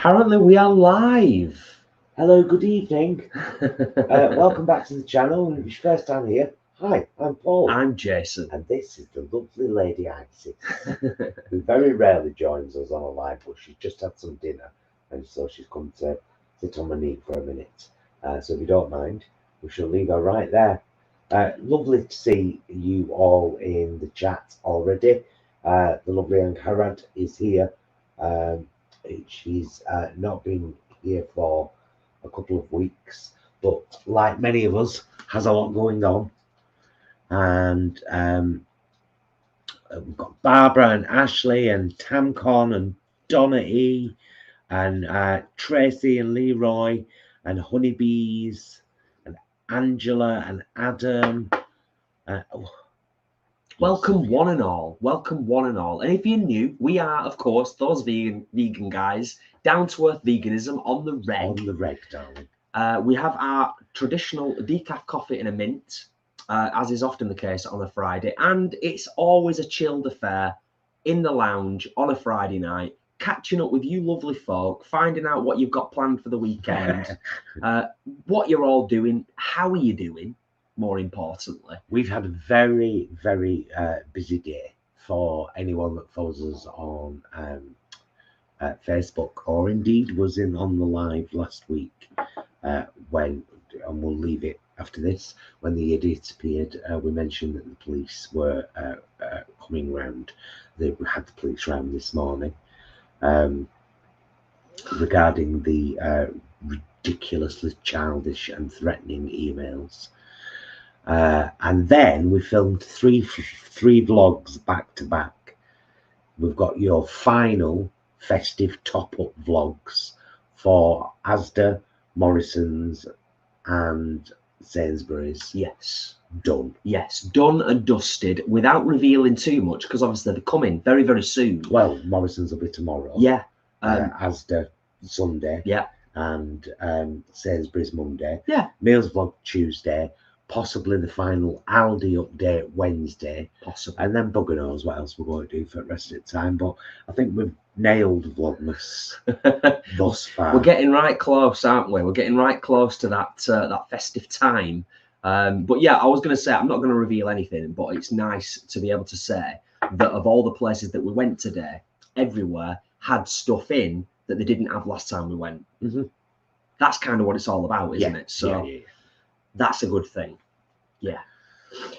Apparently we are live. Hello, good evening. Welcome back to the channel. If it's your first time here, hi, I'm Paul. I'm Jason. And this is the lovely lady Isis, who very rarely joins us on a live, but she's just had some dinner, and so she's come to sit on my knee for a minute. So if you don't mind, we shall leave her right there. Lovely to see you all in the chat already. The lovely Angharad is here. She's not been here for a couple of weeks, but like many of us, has a lot going on. And we've got Barbara and Ashley and Tamcon and Donna E and Tracy and Leroy and Honeybees and Angela and Adam. Welcome one and all. Welcome one and all. And if you're new, we are, of course, those vegan guys, down to earth veganism on the reg. On the reg, darling. We have our traditional decaf coffee and a mint, as is often the case on a Friday. And it's always a chilled affair in the lounge on a Friday night, catching up with you lovely folk, finding out what you've got planned for the weekend, what you're all doing, how are you doing? More importantly, we've had a very, very busy day for anyone that follows us on Facebook, or indeed was in on the live last week when, and we'll leave it after this, when the idiot appeared. We mentioned that the police were coming round. We had the police round this morning regarding the ridiculously childish and threatening emails. And then we filmed three vlogs back to back. We've got your final festive top-up vlogs for Asda, Morrison's and Sainsbury's. yes, Done. yes, done and dusted without revealing too much, because obviously they're coming very, very soon. Well, Morrison's will be tomorrow. Yeah. Asda Sunday. Yeah. And Sainsbury's Monday. Yeah. Meals vlog Tuesday. Possibly the final Aldi update Wednesday. Possibly. And then bugger knows what else we're going to do for the rest of the time. But I think we've nailed Vlogmas thus far. We're getting right close, aren't we? We're getting right close to that that festive time. But yeah, I was going to say, I'm not going to reveal anything, but it's nice to be able to say that of all the places that we went today, everywhere had stuff in that they didn't have last time we went. Mm-hmm. That's kind of what it's all about, isn't it? So yeah. That's a good thing. Yeah.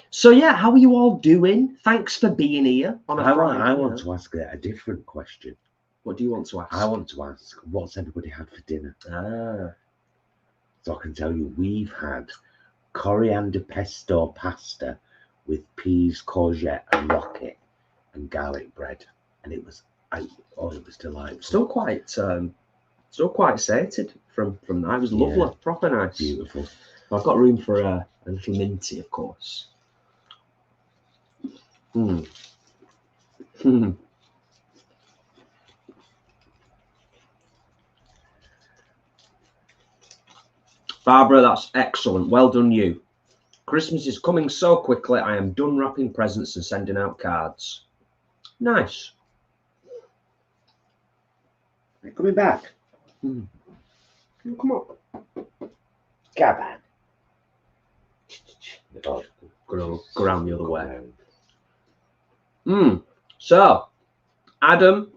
So yeah, how are you all doing? Thanks for being here on a Friday. I want to ask a different question. What do you want to ask? I want to ask, what's everybody had for dinner? So I can tell you, we've had coriander pesto pasta with peas, courgette and rocket and garlic bread, and it was it was delightful. Still quite sated from that. It was lovely, proper nice, beautiful. I've got room for a little minty, of course. Barbara, that's excellent. Well done, you. Christmas is coming so quickly. I am done wrapping presents and sending out cards. Nice. Are you coming back? Come on. Come on. Go around the other way. So, Adam,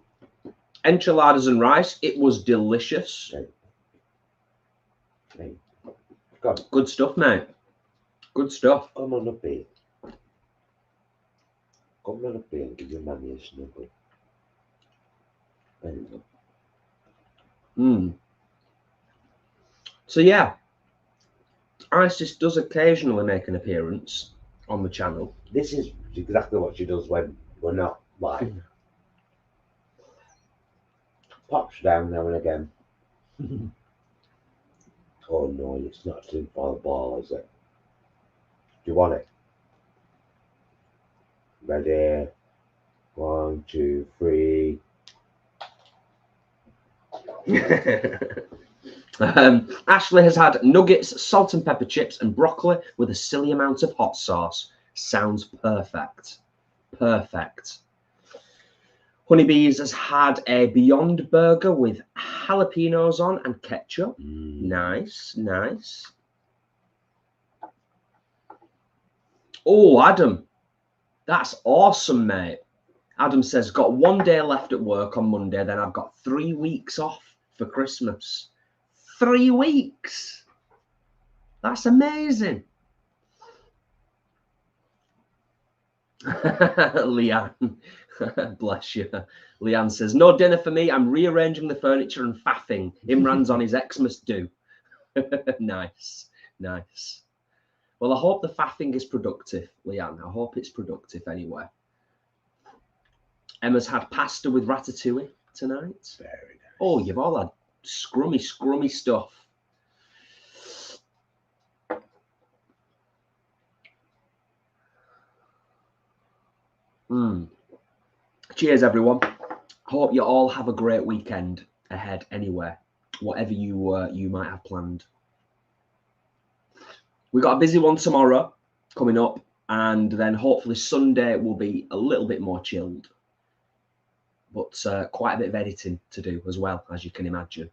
enchiladas and rice. It was delicious. Good stuff, mate. Good stuff. Come on up here. Come on up here and give your mummy a snuggle. There you go. So yeah, Isis does occasionally make an appearance on the channel. This is exactly what she does when we're not live. Pops down now and again. Oh no, it's not a tinfoil ball, is it? Do you want it? Ready? 1, 2, 3. Ashley has had nuggets, salt and pepper chips, and broccoli with a silly amount of hot sauce. Sounds perfect. Perfect. Honeybees has had a Beyond Burger with jalapenos on and ketchup. Mm. Nice, nice. Oh, Adam, that's awesome, mate. Adam says, got 1 day left at work on Monday, then I've got 3 weeks off for Christmas. 3 weeks. That's amazing. Leanne, bless you. Leanne says, no dinner for me. I'm rearranging the furniture and faffing. Imran's on his Xmas do. Nice, nice. Well, I hope the faffing is productive, Leanne. I hope it's productive anyway. Emma's had pasta with ratatouille tonight. Very nice. Oh, you've all had scrummy, scrummy stuff. Cheers, everyone. Hope you all have a great weekend ahead anyway, whatever you might have planned. We've got a busy one tomorrow coming up, and then hopefully Sunday will be a little bit more chilled. But quite a bit of editing to do as well, as you can imagine.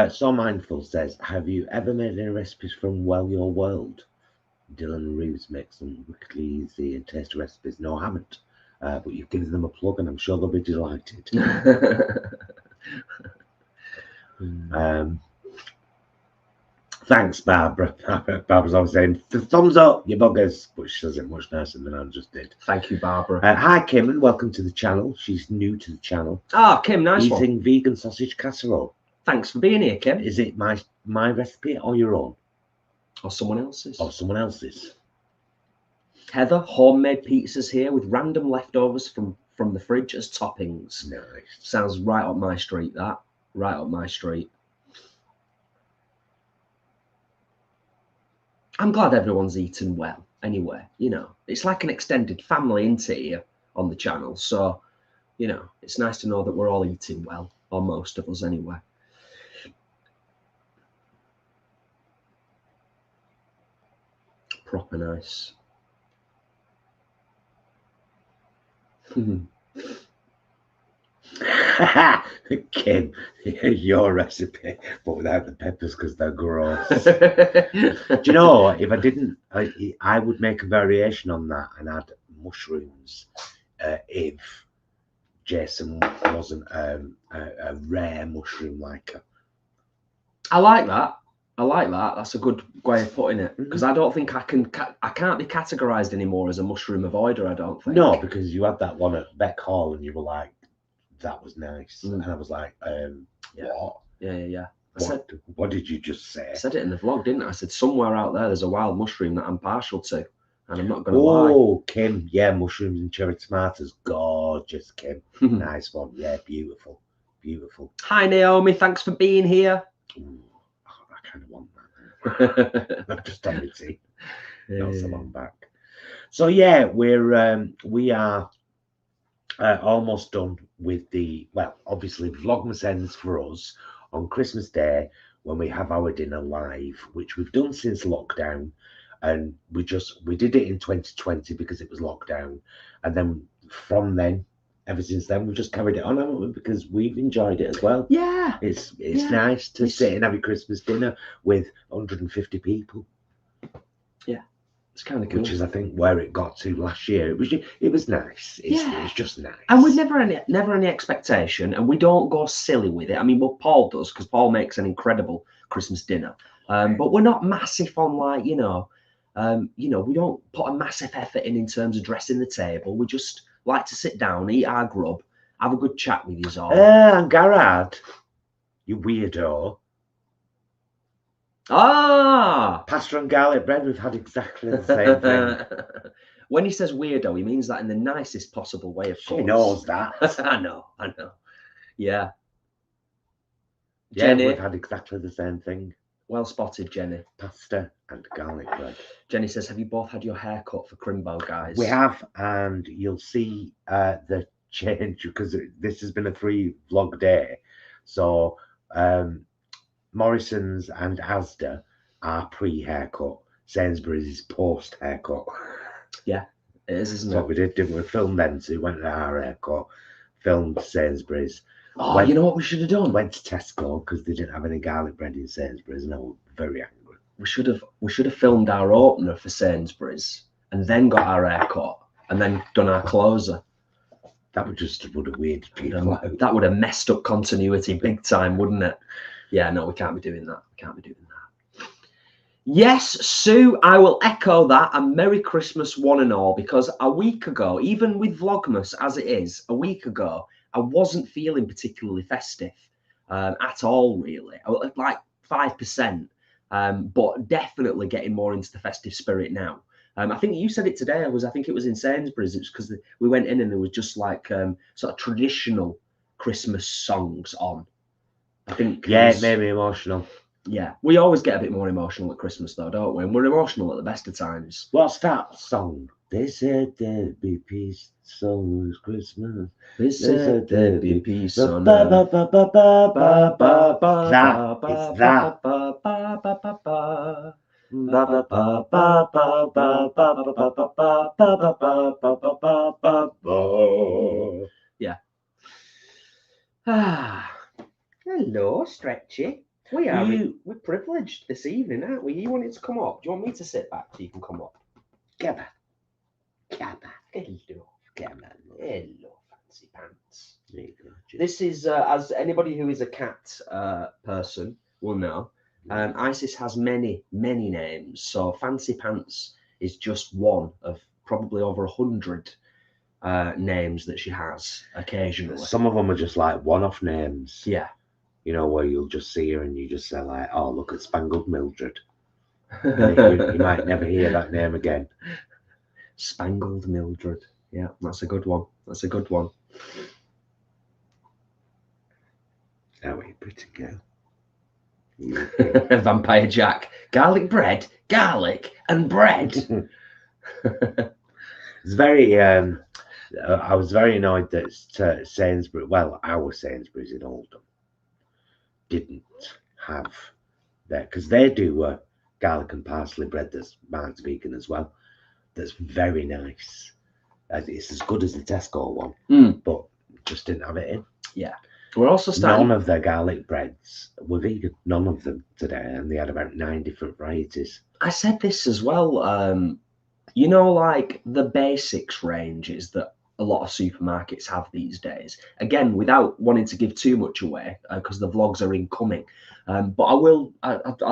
So Mindful says, have you ever made any recipes from Well Your World? Dylan Reeves makes some wickedly easy and tasty recipes. No, I haven't. But you've given them a plug and I'm sure they'll be delighted. Thanks, Barbara. Barbara's always saying, thumbs up, you buggers. But she says it much nicer than I just did. Thank you, Barbara. Hi, Kim, and welcome to the channel. She's new to the channel. Ah, Kim, nice one. Eating vegan sausage casserole. Thanks for being here, Kim. Is it my recipe or your own? Or someone else's. Or someone else's. Heather, homemade pizzas here with random leftovers from the fridge as toppings. Nice. Sounds right up my street, that. Right up my street. I'm glad everyone's eating well anyway. You know, it's like an extended family, isn't it, here on the channel? So, you know, it's nice to know that we're all eating well, or most of us anyway. Proper nice. Kim, your recipe, but without the peppers because they're gross. Do you know, if I didn't, I would make a variation on that and add mushrooms if Jason wasn't a rare mushroom liker. I like that. I like that. That's a good way of putting it, because I don't think I can't be categorized anymore as a mushroom avoider, I don't think. No, because you had that one at Beck Hall and you were like, that was nice. And I was like, yeah. What? Yeah. What did you just say? I said it in the vlog, didn't I? I said, somewhere out there, there's a wild mushroom that I'm partial to, and I'm not going to lie. Oh, Kim, yeah, mushrooms and cherry tomatoes. Gorgeous, Kim. Nice one. Yeah, beautiful. Beautiful. Hi, Naomi. Thanks for being here. Ooh, I kind of want that. I've just done it, see. Not so long back. So, yeah, we are almost done with the, well, obviously Vlogmas ends for us on Christmas Day when we have our dinner live, which we've done since lockdown, and we did it in 2020 because it was lockdown, and then from then, ever since then, we've just carried it on, haven't we? Because we've enjoyed it as well. Yeah, it's nice to sit and have a Christmas dinner with 150 people. Yeah. It's kind of cool. Which is, I think, where it got to last year. It was nice. It's just nice. And with never any expectation, and we don't go silly with it. I mean, well, Paul does, because Paul makes an incredible Christmas dinner. But we're not massive on, like, we don't put a massive effort in terms of dressing the table. We just like to sit down, eat our grub, have a good chat with you all. Angharads, you weirdo. Ah, pasta and garlic bread, we've had exactly the same thing. When he says weirdo, he means that in the nicest possible way, of course. She knows that. I know. Yeah. Yeah, Jenny, we've had exactly the same thing. Well spotted, Jenny. Pasta and garlic bread. Jenny says, have you both had your hair cut for Crimbo, guys? We have, and you'll see the change, because this has been a 3-vlog day. So, Morrison's and Asda are pre-haircut. Sainsbury's is post-haircut. Yeah, it is, isn't it? That's what we did, didn't we? Filmed then, so we went to our haircut. filmed Sainsbury's. Oh, you know what we should have done? Went to Tesco because they didn't have any garlic bread in Sainsbury's, and I was very angry. We should have filmed our opener for Sainsbury's and then got our haircut and then done our closer. That would have weirded people out. That would have messed up continuity big time, wouldn't it? Yeah, no, we can't be doing that. We can't be doing that. Yes, Sue, I will echo that, and Merry Christmas one and all, because a week ago, even with Vlogmas as it is, a week ago, I wasn't feeling particularly festive at all, really. Like 5%, but definitely getting more into the festive spirit now. I think you said it today. I think it was in Sainsbury's. It was because we went in and there was just like sort of traditional Christmas songs on. I think. Yeah, it made me emotional. Yeah, we always get a bit more emotional at Christmas, though, don't we? And we're emotional at the best of times. What's that song? They said there'd be peace, so was Christmas. They said there'd be peace on That earth. is that. Yeah. Hello, Stretchy. We're privileged this evening, aren't we? You wanted to come up. Do you want me to sit back so you can come up? Come on. Hello, fancy pants. This is, as anybody who is a cat person will know, Isis has many, many names. So Fancy Pants is just one of probably over 100 names that she has occasionally. Some of them are just like one-off names. Yeah. You know, where you'll just see her and you just say like, oh, look at Spangled Mildred. you might never hear that name again. Spangled Mildred. Yeah, that's a good one. That's a good one. Oh, you pretty girl. Vampire Jack. Garlic bread, garlic and bread. It's very, I was very annoyed that Sainsbury's, well, our Sainsbury's in Oldham didn't have that, because they do garlic and parsley bread that's marked vegan as well. That's very nice. It's as good as the Tesco one, but just didn't have it in. Yeah. We're also starting. None of their garlic breads were vegan. None of them today, and they had about 9 different varieties. I said this as well. You know, like the basics ranges that a lot of supermarkets have these days. Again, without wanting to give too much away, because the vlogs are incoming. But I'll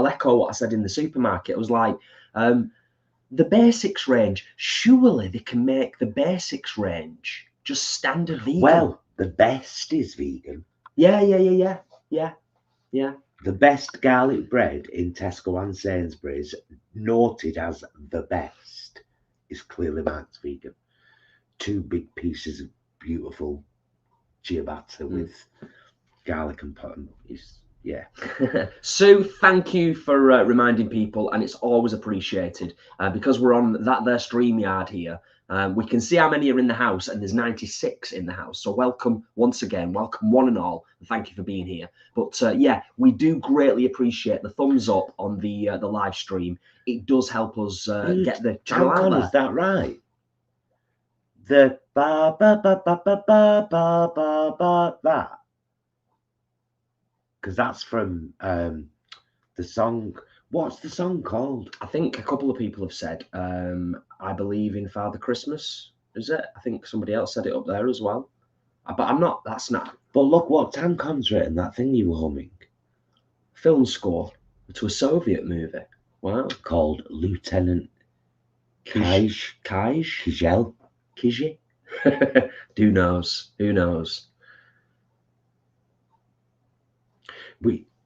echo what I said in the supermarket. I was like, the basics range. Surely they can make the basics range just standard vegan. Well, the best is vegan. Yeah. The best garlic bread in Tesco and Sainsbury's, noted as the best, is clearly marked vegan. 2 big pieces of beautiful ciabatta with garlic and putty. Yeah. Sue, thank you for reminding people, and it's always appreciated because we're on that there StreamYard here. We can see how many are in the house, and there's 96 in the house. So welcome once again, welcome one and all, and thank you for being here. But yeah, we do greatly appreciate the thumbs up on the live stream. It does help us get the channel out there. Is that right? The ba ba ba ba ba ba ba ba ba that. Because that's from the song. What's the song called? I think a couple of people have said, I believe in Father Christmas. Is it? I think somebody else said it up there as well. But I'm not, that's not. But look what Tamcon's written, that thing you were humming. Film score to a Soviet movie. Wow. Called Lieutenant Kizhel. Kizhi? Who knows? Who knows?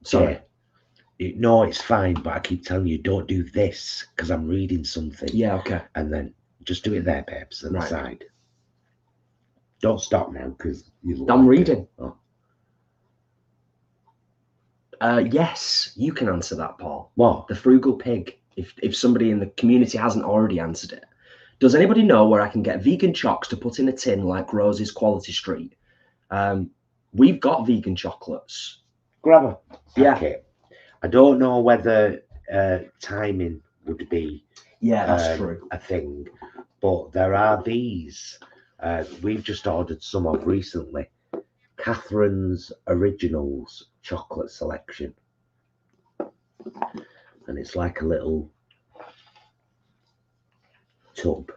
Sorry. Yeah. No, it's fine, but I keep telling you, don't do this because I'm reading something. Yeah, okay. And then just do it there, babes, on the side. Don't stop now because I'm reading. Yes, you can answer that, Paul. What? The frugal pig. If somebody in the community hasn't already answered it. Does anybody know where I can get vegan chocks to put in a tin like Rose's Quality Street? We've got vegan chocolates. Grab her. Yeah. Okay. I don't know whether timing would be that's true. a thing, but there are these. We've just ordered some of recently. Catherine's Originals chocolate selection. And it's like a little tub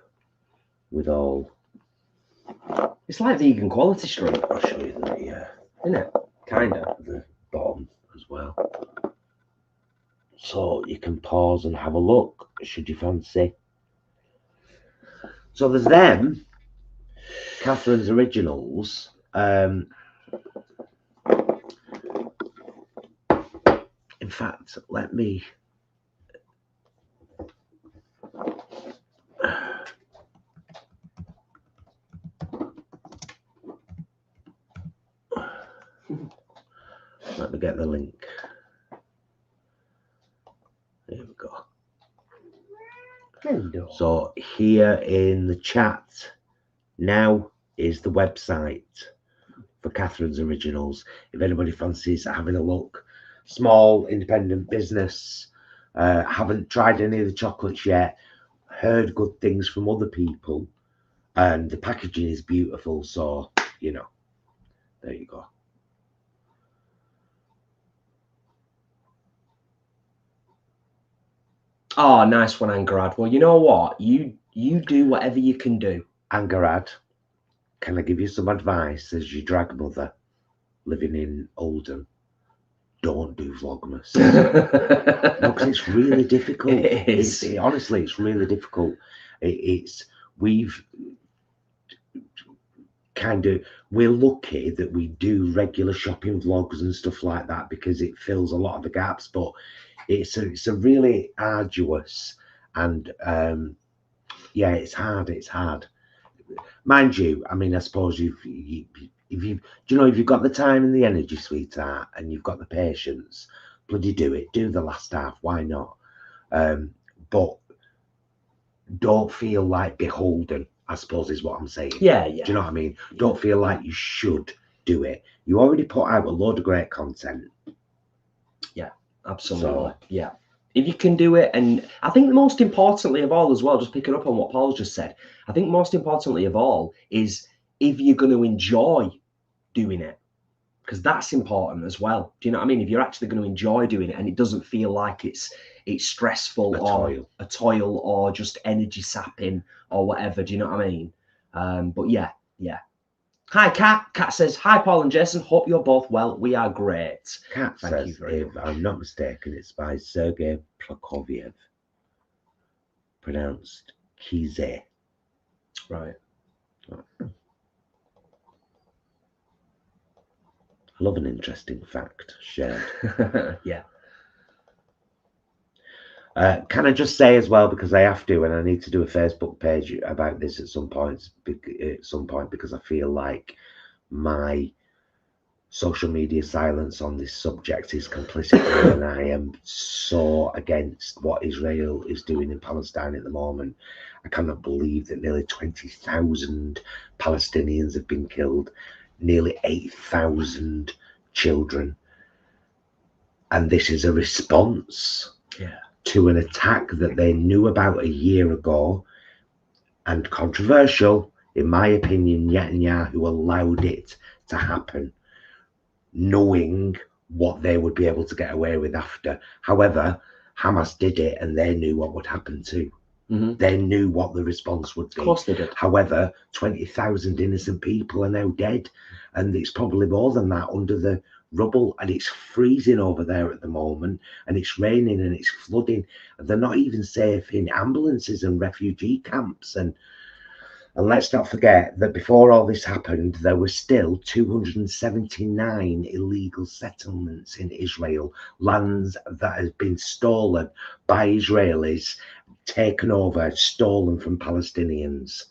with all. It's like vegan quality street. I'll show you the Isn't it? Kinda. the bottom as well. So you can pause and have a look should you fancy. So there's them, Catherine's Originals. In fact, let me get the link. There we go. Hello. So here in the chat now is the website for Catherine's Originals. If anybody fancies having a look, small independent business, haven't tried any of the chocolates yet, heard good things from other people, and the packaging is beautiful. So, you know, there you go. Oh, nice one, Angharad. Well, you know what? You do whatever you can do. Angharad, can I give you some advice as your drag mother living in Oldham? Don't do Vlogmas. No, because it's really difficult. It is. Honestly, it's really difficult. We've kind of, we're lucky that we do regular shopping vlogs and stuff like that because it fills a lot of the gaps, but it's a really arduous and yeah, it's hard. Mind you, I mean, I suppose if you've got the time and the energy, sweetheart, and you've got the patience, bloody do it. Do the last half. Why not? But don't feel like beholden, I suppose is what I'm saying. Yeah. Do you know what I mean? Don't feel like you should do it. You already put out a load of great content. Yeah, absolutely. So, yeah. If you can do it, and I think most importantly of all as well, just picking up on what Paul's just said, I think most importantly of all is if you're going to enjoy doing it, because that's important as well. Do you know what I mean? If you're actually going to enjoy doing it and it doesn't feel like it's stressful or a toil or just energy sapping or whatever. Do you know what I mean? But yeah. Hi, Kat. Kat says, hi, Paul and Jason. Hope you're both well. We are great. Kat says, if I'm not mistaken, it's by Sergei Prokofiev, pronounced Kize. Right. I love an interesting fact shared. Yeah. Can I just say as well, because I have to, and I need to do a Facebook page about this at some point because I feel like my social media silence on this subject is complicit, and I am so against what Israel is doing in Palestine at the moment. I cannot believe that nearly 20,000 Palestinians have been killed, nearly 8,000 children, and this is a response to an attack that they knew about a year ago, and controversial, in my opinion. Netanyahu allowed it to happen, knowing what they would be able to get away with after. However, Hamas did it, and they knew what would happen too. They knew what the response would be. Of course they did. However, 20,000 innocent people are now dead, and it's probably more than that under the rubble, and it's freezing over there at the moment, and it's raining and it's flooding, and they're not even safe in ambulances and refugee camps. And let's not forget that before all this happened, there were still 279 illegal settlements in Israel, lands that had been stolen by Israelis, taken over, stolen from Palestinians.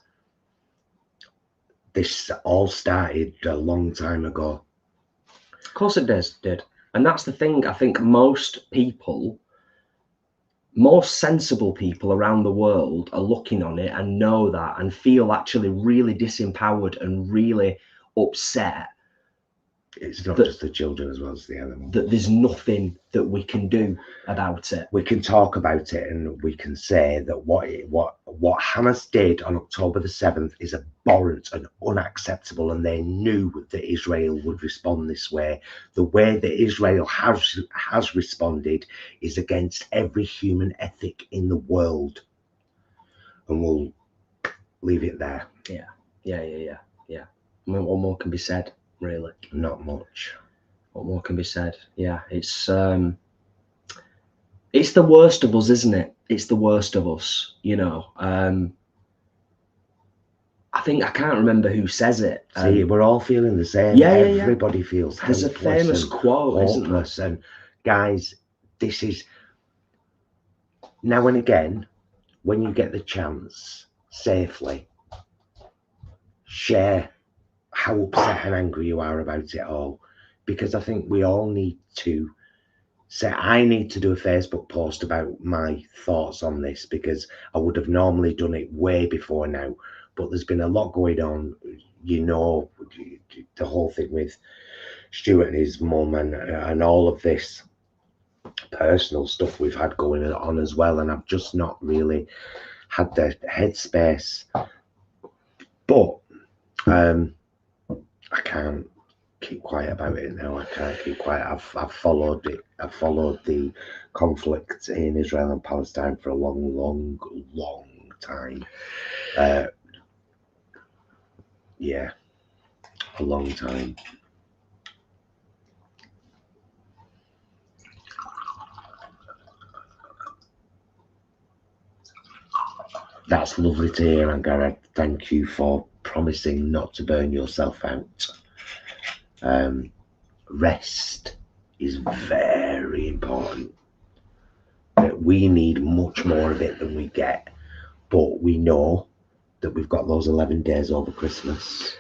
This all started a long time ago. Of course it did. And that's the thing. I think most sensible people around the world are looking on it and know that and feel actually really disempowered and really upset It's not that, just the children as well as the animals. That there's nothing that we can do about it. We can talk about it, and we can say that what Hamas did on October the 7th is abhorrent and unacceptable, and they knew that Israel would respond this way. The way that Israel has responded is against every human ethic in the world, and we'll leave it there. Yeah. What more can be said, really? Not much. What more can be said? Yeah, it's the worst of us, isn't it? It's the worst of us, you know. I think, I can't remember who says it. See, we're all feeling the same. Yeah, Everybody feels there's a famous quote, isn't there? And guys, this is, now and again, when you get the chance, safely share how upset and angry you are about it all, because I think we all need to say, I need to do a Facebook post about my thoughts on this, because I would have normally done it way before now, but there's been a lot going on, you know, the whole thing with Stuart and his mum, and all of this personal stuff we've had going on as well, and I've just not really had the headspace. But I can't keep quiet about it now. I can't keep quiet. I've followed it. I've followed the conflict in Israel and Palestine for a long time. Yeah, a long time. That's lovely to hear, Angharads. Thank you for promising not to burn yourself out. Rest is very important. We need much more of it than we get, but we know that we've got those 11 days over Christmas.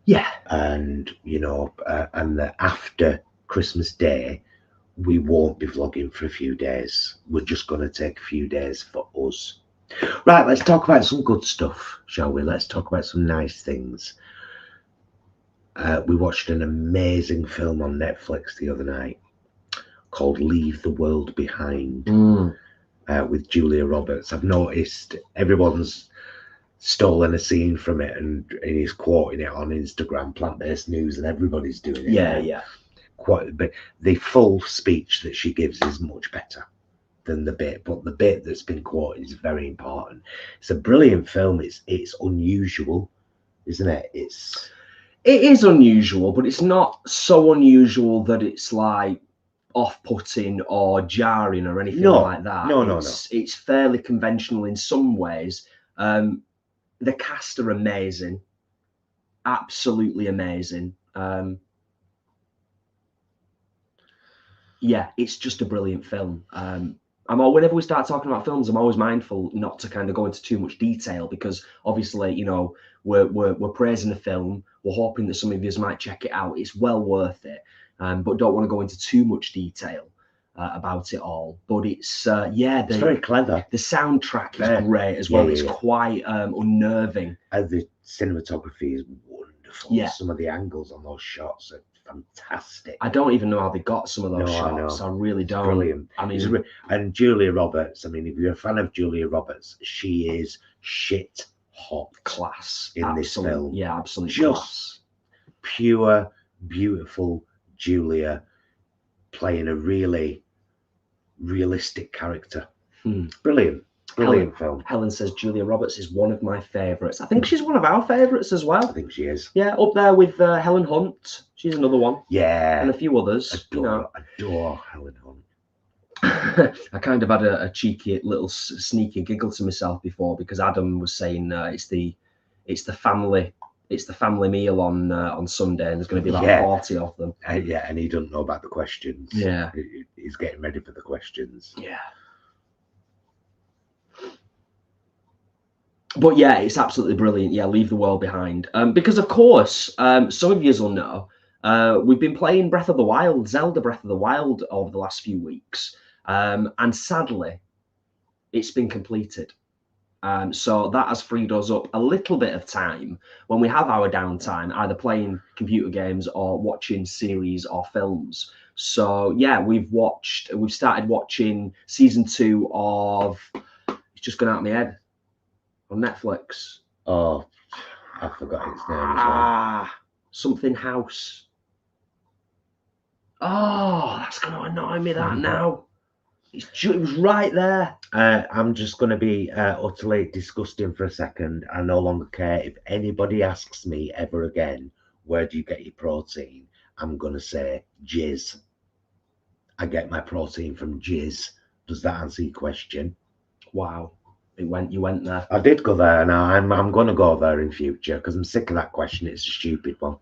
Yeah. And, you know, and that after Christmas Day, we won't be vlogging for a few days. We're just going to take a few days for us. Right, let's talk about some good stuff, shall we? Let's talk about some nice things. We watched an amazing film on Netflix the other night called Leave the World Behind, with Julia Roberts. I've noticed everyone's stolen a scene from it and he's quoting it on Instagram, plant-based news, and everybody's doing it. Yeah. But the full speech that she gives is much better than the bit, but the bit that's been quoted is very important. It's a brilliant film. It's unusual, isn't it? It is unusual, but it's not so unusual that it's like off-putting or jarring or anything like that. No. It's fairly conventional in some ways. The cast are amazing, absolutely amazing. Yeah, it's just a brilliant film. Whenever we start talking about films, I'm always mindful not to kind of go into too much detail, because obviously, you know, we're praising a film. We're hoping that some of you might check it out. It's well worth it, but don't want to go into too much detail about it all. But it's it's very clever. The soundtrack is great as well. It's quite unnerving. The cinematography is wonderful. Yeah, some of the angles on those shots are fantastic. I don't even know how they got some of those shots. I really don't. Brilliant. I mean, and Julia Roberts, I mean, if you're a fan of Julia Roberts, she is shit hot class in this film. Yeah, absolutely. Just class. Pure, beautiful Julia playing a really realistic character. Brilliant film. Helen says Julia Roberts is one of my favourites. I think she's one of our favourites as well. I think she is. Yeah, up there with Helen Hunt. She's another one. Yeah. And a few others. Adore Helen Hunt. I kind of had a cheeky little sneaky giggle to myself before, because Adam was saying it's the family meal on Sunday, and there's going to be about 40 of them. And he doesn't know about the questions. Yeah, he's getting ready for the questions. Yeah. But yeah, it's absolutely brilliant. Yeah, Leave the World Behind. Because of course, some of you will know, we've been playing Breath of the Wild, Zelda Breath of the Wild, over the last few weeks. And sadly, it's been completed. So that has freed us up a little bit of time when we have our downtime, either playing computer games or watching series or films. So yeah, we've started watching season 2 of, it's just gone out of my head, on Netflix. Oh, I forgot its name as well. Something House. Oh, that's going to annoy me that now. It was right there. I'm just going to be utterly disgusting for a second. I no longer care if anybody asks me ever again, where do you get your protein? I'm going to say jizz. I get my protein from jizz. Does that answer your question? Wow. You went there. I did go there, and I'm going to go there in future because I'm sick of that question. It's a stupid one.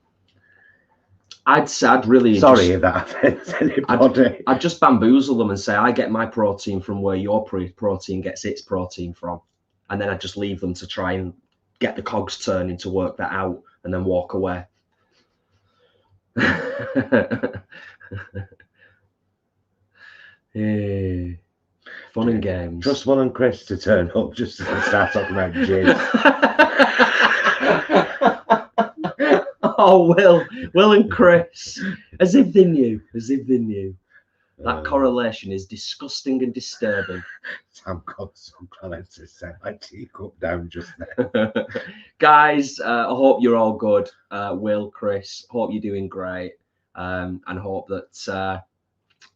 I'd really sorry if that offends anybody. I'd just bamboozle them and say I get my protein from where your protein gets its protein from, and then I'd just leave them to try and get the cogs turning to work that out, and then walk away. Yeah. Fun and games. Trust Will and Chris to turn up just to start talking about jizz. Oh, Will and Chris, as if they knew. That correlation is disgusting and disturbing. Sam got so glad to set my teacup down just then. Guys, I hope you're all good. Will, Chris, hope you're doing great, and hope that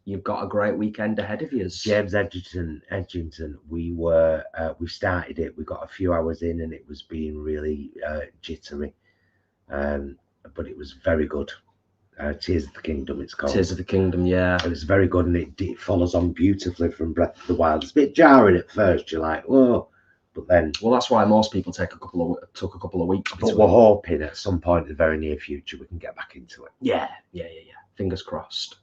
you've got a great weekend ahead of you. James Edgington, we started it. We got a few hours in, and it was being really jittery, but it was very good. Tears of the Kingdom, it's called. Tears of the Kingdom, yeah. It was very good, and it follows on beautifully from Breath of the Wild. It's a bit jarring at first. You're like, whoa, but then. Well, that's why most people took a couple of weeks. But we're hoping at some point in the very near future we can get back into it. Yeah. Fingers crossed.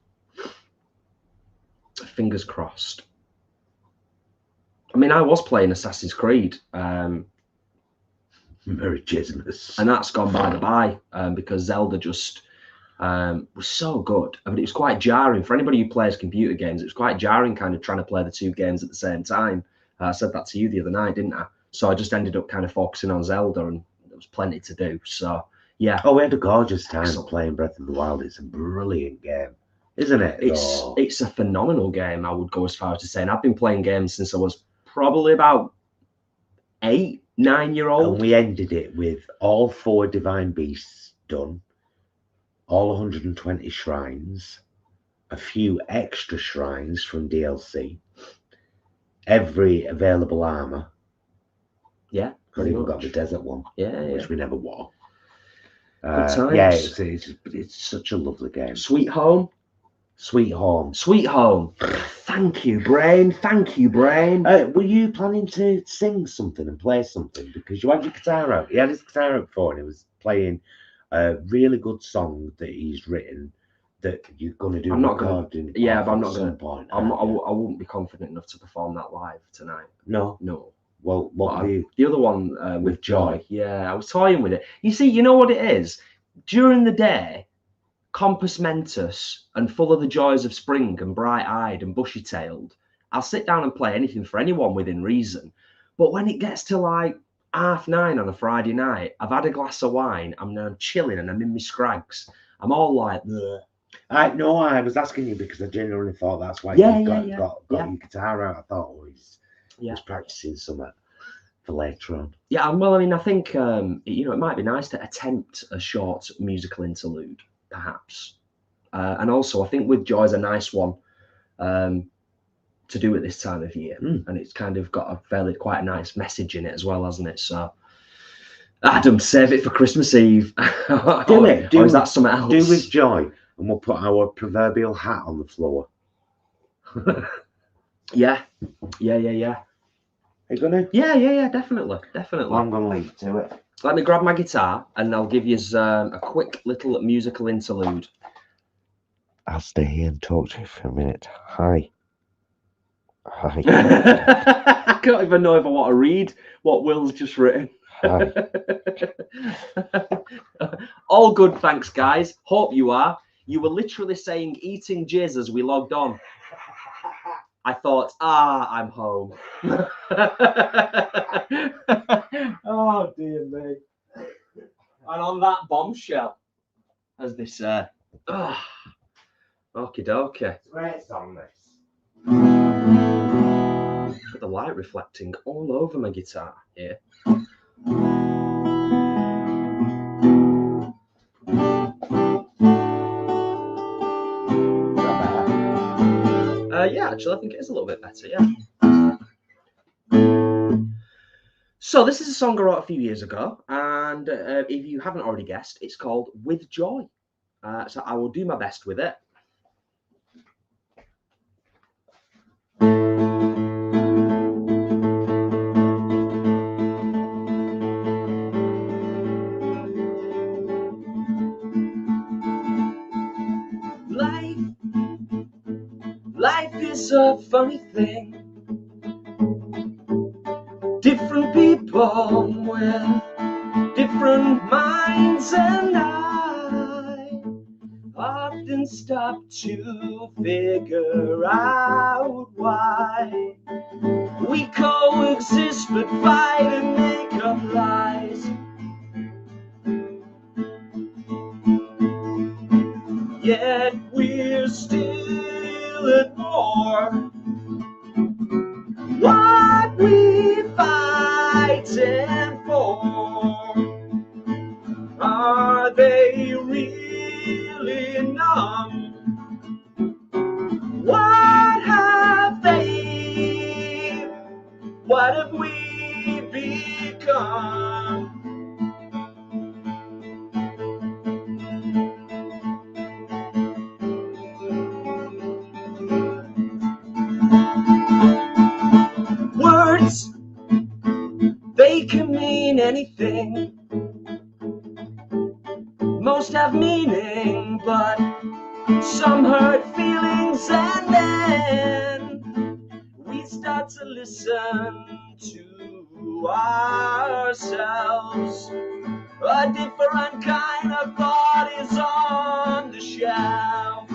Fingers crossed. I mean, I was playing Assassin's Creed. Merry Christmas. And that's gone by the by because Zelda just was so good. I mean, it was quite jarring for anybody who plays computer games. It was quite jarring kind of trying to play the two games at the same time. I said that to you the other night, didn't I? So I just ended up kind of focusing on Zelda, and there was plenty to do. So yeah. Oh, we had a gorgeous time playing Breath of the Wild. It's a brilliant game, isn't it? It's a phenomenal game. I would go as far as to say, and I've been playing games since I was probably about 8, 9-year-old. And we ended it with all 4 divine beasts done, all 120 shrines, a few extra shrines from DLC, every available armor. Yeah. We even got the desert one. Yeah. Which we never wore. Good times. Yeah, it's such a lovely game. Sweet Home. Sweet Home. Sweet Home. Thank you, Brain. Thank you, Brain. Were you planning to sing something and play something? Because you had your guitar out. He had his guitar out before, and he was playing a really good song that he's written that you're going to do. I'm not going to. Yeah, but I'm not going to. I wouldn't be confident enough to perform that live tonight. No. Well, the other one with Joy. Yeah, I was toying with it. You know what it is? During the day, compos mentis and full of the joys of spring and bright-eyed and bushy-tailed, I'll sit down and play anything for anyone within reason. But when it gets to like 9:30 on a Friday night, I've had a glass of wine, I'm now chilling and I'm in my scrags. I'm all like, bleh. I was asking you because I genuinely thought that's why you got your guitar out. I thought, he's practicing something for later on. Yeah, well, I mean, I think it might be nice to attempt a short musical interlude, perhaps. And also, I think with Joy's a nice one to do at this time of year, and it's kind of got quite a nice message in it as well, hasn't it? So, Adam, save it for Christmas Eve. Do it. Or is that something else? Do with Joy, and we'll put our proverbial hat on the floor. Yeah. Are you gonna? Yeah, definitely. Well, I'm gonna leave to it. Let me grab my guitar and I'll give you a quick little musical interlude. I'll stay here and talk to you for a minute. Hi. I can't even know if I want to read what Will's just written. Hi. All good, thanks, guys. Hope you are. You were literally saying eating jizz as we logged on. I thought, I'm home. Oh, dear me. And on that bombshell, as they say, okie dokie. Great song, this. Got the light reflecting all over my guitar here. Yeah, actually, I think it is a little bit better, yeah. So this is a song I wrote a few years ago, and if you haven't already guessed, it's called With Joy. So I will do my best with it. Life is a funny thing. Different people with different minds, and I often stop to figure out why we coexist but fight and make up lies. Yet we're still at war. What we fighting for? Are they really numb? What have they? What have we become? Words, they can mean anything. Most have meaning, but some hurt feelings, and then we start to listen to ourselves. A different kind of thought is on the shelf.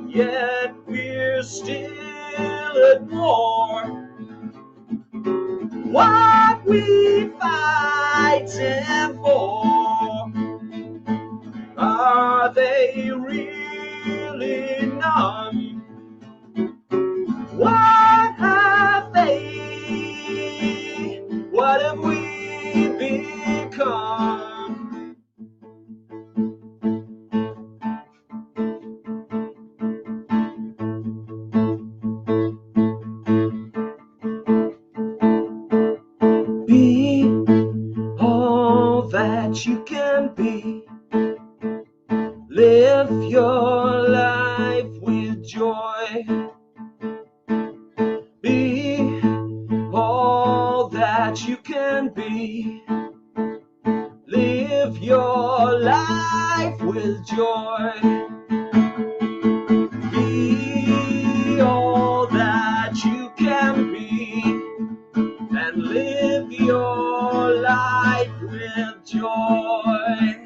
Yet we're still at war. What we fighting for? Are they really numb? What have they? What have we become? Be all that you can be. Live your life with joy. Be all that you can be. Live your life with joy. Be all that you can be, and live your life with joy.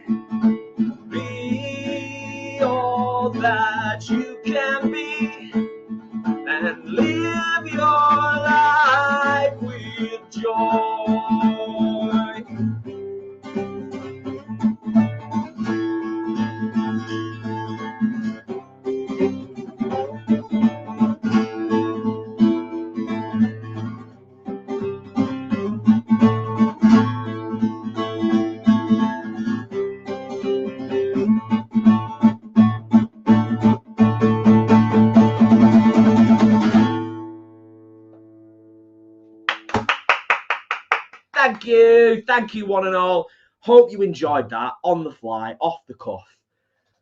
Be all that you can be, and live your life with joy. Thank you one and all. Hope you enjoyed that on the fly, off the cuff.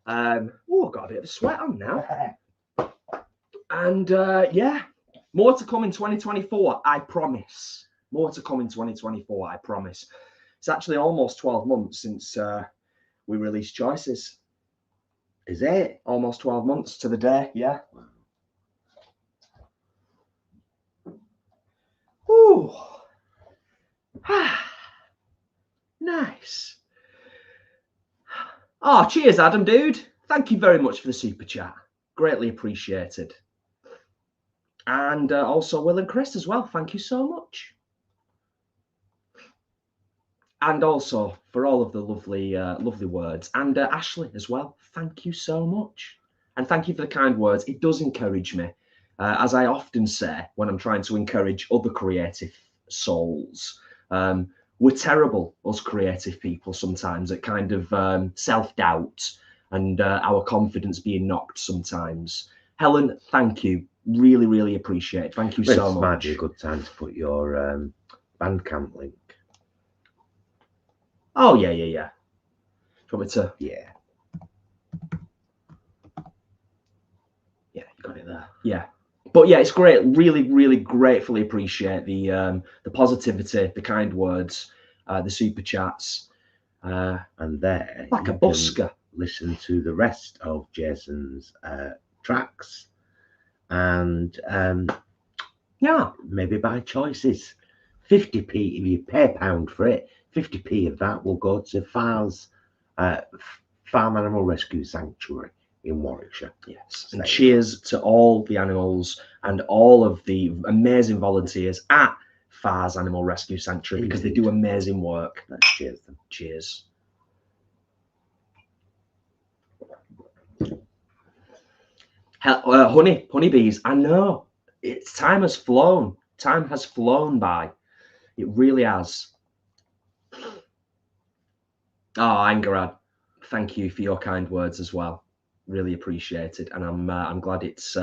Oh, I've got a bit of a sweat on now. And yeah, more to come in 2024, I promise. More to come in 2024, I promise. It's actually almost 12 months since we released Choices. Is it? Almost 12 months to the day, yeah. Ooh. Nice. Oh, cheers, Adam, dude. Thank you very much for the super chat. Greatly appreciated. And also Will and Chris as well. Thank you so much. And also for all of the lovely, lovely words. And Ashley as well. Thank you so much. And thank you for the kind words. It does encourage me, as I often say when I'm trying to encourage other creative souls. We're terrible, us creative people, sometimes at kind of self-doubt and our confidence being knocked sometimes. Helen, thank you. Really, really appreciate it. Thank you so much. This might be a good time to put your Bandcamp link. Oh, yeah. Do you want me to? Yeah. Yeah, you got it there. Yeah. But yeah, it's great. Really, really gratefully appreciate the positivity, the kind words, the super chats. And there, like a busker. Listen to the rest of Jason's tracks, and yeah, maybe buy choices. 50p if you pay a £1 for it. 50p of that will go to Far's Farm Animal Rescue Sanctuary in Warwickshire. Yes, and cheers to all the animals and all of the amazing volunteers at Far's Animal Rescue Sanctuary, because they do amazing work. Let's cheers them. Cheers. Honeybees, I know. Time has flown. Time has flown by. It really has. Oh, Angarad, thank you for your kind words as well. Really appreciate it, and I'm glad it's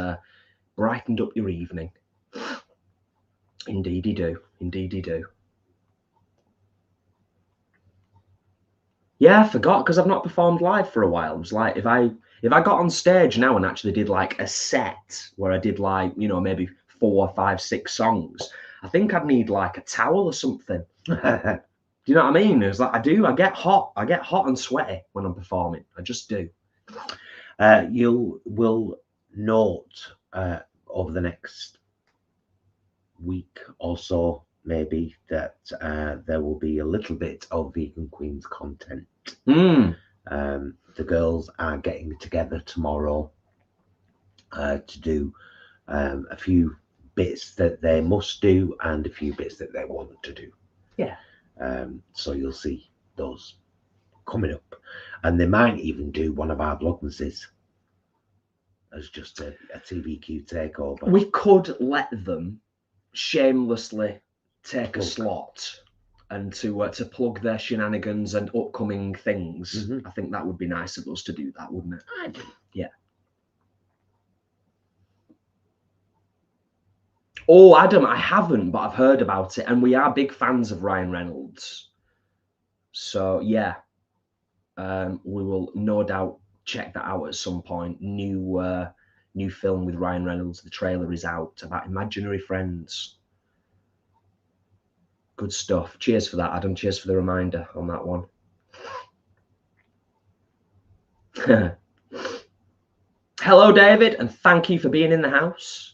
brightened up your evening. Indeed, you do. Indeed, you do. Yeah, I forgot, because I've not performed live for a while. It was like if I got on stage now and actually did like a set where I did like, you know, maybe 4, 5, 6 songs, I think I'd need like a towel or something. Do you know what I mean? It's like I get hot and sweaty when I'm performing. I just do. You will note over the next week or so, maybe, that there will be a little bit of Vegan Queens content. The girls are getting together tomorrow to do a few bits that they must do and a few bits that they want to do. Yeah. So you'll see those coming up, and they might even do one of our Vlogmases as just a TVQ takeover. We could let them shamelessly take a slot and to plug their shenanigans and upcoming things. I think that would be nice of us to do that, wouldn't it? I do. Yeah. Oh, Adam, I haven't, but I've heard about it, and we are big fans of Ryan Reynolds. So yeah, we will no doubt check that out at some point. New film with Ryan Reynolds. The trailer is out, about imaginary friends. Good stuff. Cheers for that, Adam. Cheers for the reminder on that one. Hello, David, and thank you for being in the house.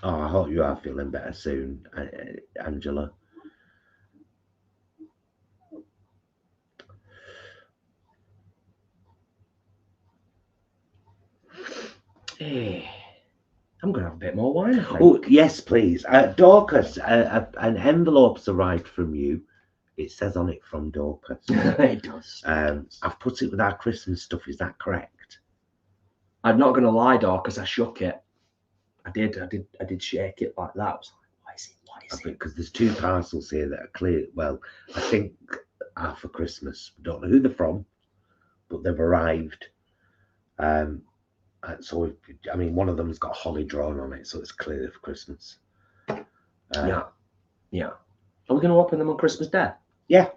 Oh, I hope you are feeling better soon, Angela. Hey, I'm going to have a bit more wine, I think. Oh, yes, please. Dorcas, an envelope's arrived from you. It says on it from Dorcas. It does. I've put it with our Christmas stuff. Is that correct? I'm not going to lie, Dorcas. I shook it. I did shake it like that. I was like, what is it? What is it? Because there's 2 parcels here that are clear. Well, I think are for Christmas. I don't know who they're from, but they've arrived. So, I mean, one of them's got holly drawn on it, so it's clear for Christmas. Yeah. Are we going to open them on Christmas Day? Yeah.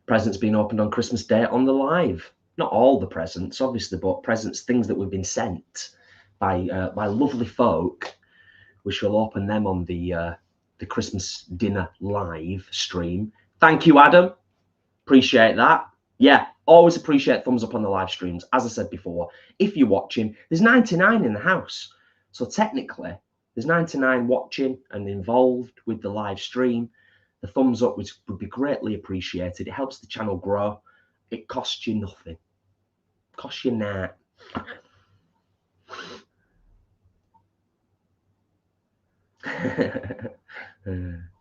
Presents being opened on Christmas Day on the live. Not all the presents, obviously, but presents, things that we've been sent by lovely folk. We shall open them on the Christmas dinner live stream. Thank you, Adam. Appreciate that. Yeah, always appreciate thumbs up on the live streams. As I said before, if you're watching, there's 99 in the house. So technically, there's 99 watching and involved with the live stream. the thumbs up would be greatly appreciated. It helps the channel grow. It costs you nothing. Costs you nah.